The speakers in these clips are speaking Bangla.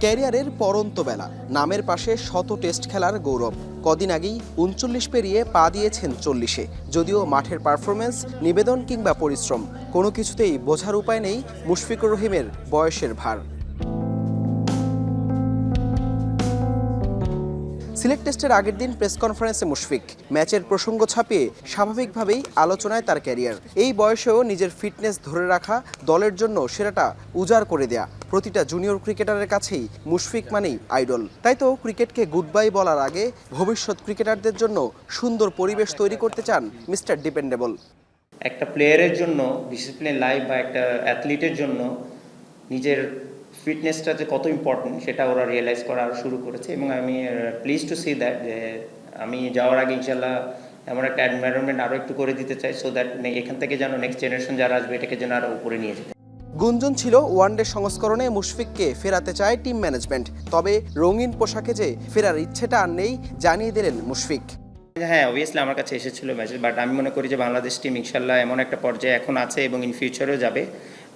ক্যারিয়ারের পরন্ত বেলা, নামের পাশে শত টেস্ট খেলার গৌরব। কদিন আগেই ৩৯ পেরিয়ে পা দিয়েছেন ৪০-এ। যদিও মাঠের পারফরমেন্স, নিবেদন কিংবা পরিশ্রম কোনো কিছুতেই বোঝার উপায় নেই মুশফিকুর রহিমের বয়সের ভার। সিলেট টেস্টের আগের দিন প্রেস কনফারেন্সে মুশফিক ম্যাচের প্রসঙ্গ ছাপিয়ে স্বাভাবিকভাবেই আলোচনায় তার ক্যারিয়ার। এই বয়সেও নিজের ফিটনেস ধরে রাখা, দলের জন্য সেরাটা উজাড় করে দেয়া, প্রতিটা জুনিয়র ক্রিকেটারের কাছেই মুশফিক মানেই আইডল। তাই তো ক্রিকেটকে গুড বাই বলার আগে ভবিষ্যৎ ক্রিকেটারদের জন্য সুন্দর পরিবেশ তৈরি করতে চান মিস্টার ডিপেন্ডেবল। একটা প্লেয়ারের জন্য, ডিসিপ্লিন লাইফ বা একটা অ্যাথলিটের জন্য নিজের ফিটনেসটা যে কত ইম্পর্টেন্ট সেটা ওরা রিয়েলাইজ করা আরও শুরু করেছে। এবং আমি প্লিজ টু সি দ্যাট যে আমি যাওয়ার আগে ইনশাল্লাহ এমন একটা এনভায়রনমেন্ট আরও একটু করে দিতে চাই, সো দ্যাট এখান থেকে যেন নেক্সট জেনারেশন যারা আসবে এটাকে যেন আরও উপরে নিয়ে যেতে। গুঞ্জন ছিল ওয়ানডে সংস্করণে মুশফিককে ফেরাতে চায় টিম ম্যানেজমেন্ট। তবে রঙিন পোশাকে যে ফেরার ইচ্ছেটা আর নেই জানিয়ে দিলেন মুশফিক। হ্যাঁ, অবভিয়াসলি আমার কাছে এসেছিল মেসেজ, বাট আমি মনে করি যে বাংলাদেশ টিম ইনশাল্লাহ এমন একটা পর্যায়ে এখন আছে এবং ইন ফিউচারেও যাবে।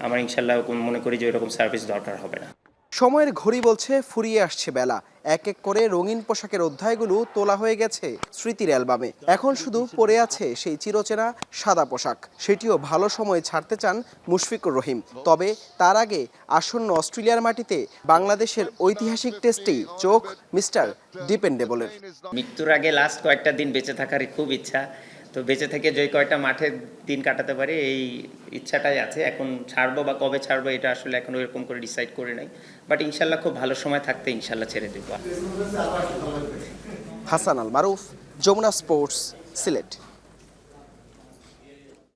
আমার ইনশাল্লাহ মনে করি যে এরকম সার্ভিস দরকার হবে না। সময়ের ঘড়ি বলছে ফুরিয়ে আসছে বেলা। এক এক করে রঙিন পোশাকের অধ্যায়গুলো তোলা হয়ে গেছে স্মৃতির অ্যালবামে। এখন শুধু পড়ে আছে সেই চিরচেনা সাদা পোশাক। সেটিও ভালো সময় ছাড়তে চান মুশফিকুর রহিম। তবে তার আগে আসন্ন অস্ট্রেলিয়ার মাটিতে বাংলাদেশের ঐতিহাসিক টেস্টেই চোখ মিস্টার ডিপেন্ডেবলের। মৃত্যুর আগে লাস্ট কয়েকটা দিন বেঁচে থাকার খুব ইচ্ছা, তো বেঁচে থেকে যে কয়টা মাঠে দিন কাটাতে পারে এই ইচ্ছাটাই আছে। এখন ছাড়বো বা কবে ছাড়বো এটা আসলে এখন ওইরকম করে ডিসাইড করে নাই, বাট ইনশাল্লাহ খুব ভালো সময় থাকতে ইনশাল্লাহ ছেড়ে দেবো। হাসান আল মারুফ, যমুনা স্পোর্টস, সিলেট।